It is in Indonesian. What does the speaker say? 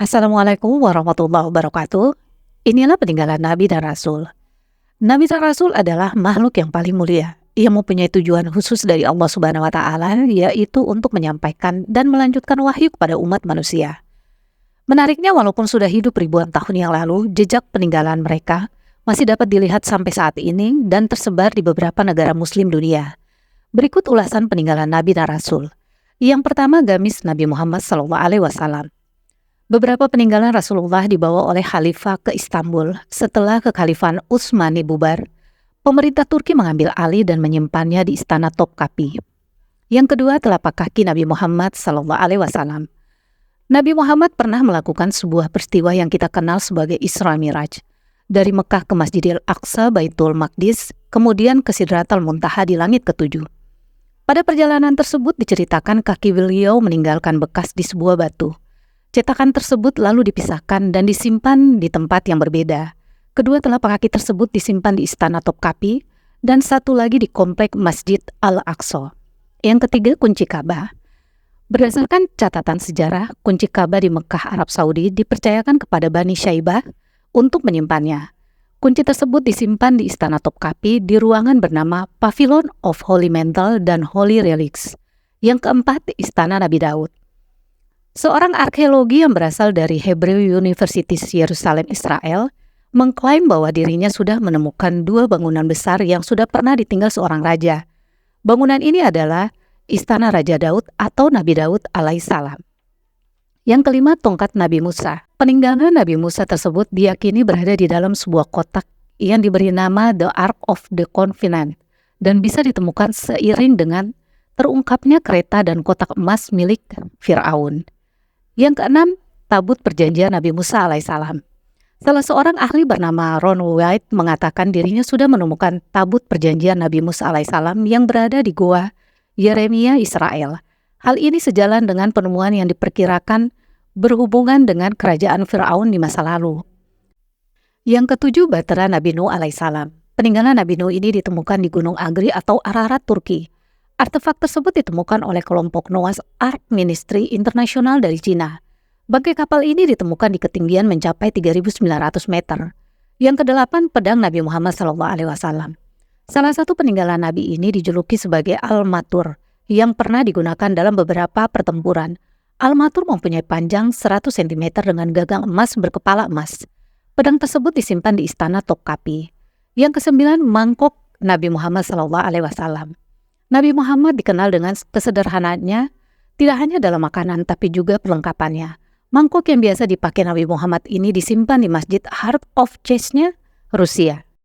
Assalamualaikum warahmatullahi wabarakatuh. Inilah peninggalan Nabi dan Rasul. Nabi dan Rasul adalah makhluk yang paling mulia. Ia mempunyai tujuan khusus dari Allah Subhanahu wa Ta'ala, yaitu untuk menyampaikan dan melanjutkan wahyu kepada umat manusia. Menariknya, walaupun sudah hidup ribuan tahun yang lalu, jejak peninggalan mereka masih dapat dilihat sampai saat ini dan tersebar di beberapa negara Muslim dunia. Berikut ulasan peninggalan Nabi dan Rasul. Yang pertama, gamis Nabi Muhammad SAW. Beberapa peninggalan Rasulullah dibawa oleh Khalifah ke Istanbul. Setelah kekhalifahan Utsmani bubar, pemerintah Turki mengambil alih dan menyimpannya di Istana Topkapi. Yang kedua, telapak kaki Nabi Muhammad SAW. Nabi Muhammad pernah melakukan sebuah peristiwa yang kita kenal sebagai Isra Miraj. Dari Mekah ke Masjidil Aqsa, Baitul Maqdis, kemudian ke Sidratul Muntaha di langit ketujuh. Pada perjalanan tersebut diceritakan kaki beliau meninggalkan bekas di sebuah batu. Cetakan tersebut lalu dipisahkan dan disimpan di tempat yang berbeda. Kedua telapak kaki tersebut disimpan di Istana Topkapi dan satu lagi di komplek Masjid Al-Aqsa. Yang ketiga, kunci Ka'bah. Berdasarkan catatan sejarah, kunci Ka'bah di Mekah, Arab Saudi dipercayakan kepada Bani Syaibah untuk menyimpannya. Kunci tersebut disimpan di Istana Topkapi di ruangan bernama Pavilion of Holy Mantle dan Holy Relics. Yang keempat, Istana Nabi Daud. Seorang arkeologi yang berasal dari Hebrew University Yerusalem, Israel, mengklaim bahwa dirinya sudah menemukan dua bangunan besar yang sudah pernah ditinggal seorang raja. Bangunan ini adalah Istana Raja Daud atau Nabi Daud alaihissalam. Yang kelima, tongkat Nabi Musa. Peninggalan Nabi Musa tersebut diyakini berada di dalam sebuah kotak yang diberi nama The Ark of the Covenant dan bisa ditemukan seiring dengan terungkapnya kereta dan kotak emas milik Fir'aun. Yang keenam, tabut perjanjian Nabi Musa alaihissalam. Salah seorang ahli bernama Ron White mengatakan dirinya sudah menemukan tabut perjanjian Nabi Musa alaihissalam yang berada di Goa Yeremia, Israel. Hal ini sejalan dengan penemuan yang diperkirakan berhubungan dengan kerajaan Fir'aun di masa lalu. Yang ketujuh, Bahtera Nabi Nuh alaihissalam. Peninggalan Nabi Nuh ini ditemukan di Gunung Agri atau Ararat, Turki. Artefak tersebut ditemukan oleh kelompok Noah's Ark Ministry Internasional dari Cina. Bangkai kapal ini ditemukan di ketinggian mencapai 3.900 meter. Yang kedelapan, pedang Nabi Muhammad SAW. Salah satu peninggalan Nabi ini dijuluki sebagai Al-Matur, yang pernah digunakan dalam beberapa pertempuran. Al-Matur mempunyai panjang 100 cm dengan gagang emas berkepala emas. Pedang tersebut disimpan di Istana Topkapi. Yang kesembilan, mangkok Nabi Muhammad SAW. Nabi Muhammad dikenal dengan kesederhanaannya, tidak hanya dalam makanan tapi juga perlengkapannya. Mangkok yang biasa dipakai Nabi Muhammad ini disimpan di Masjid Heart of Chase-nya, Rusia.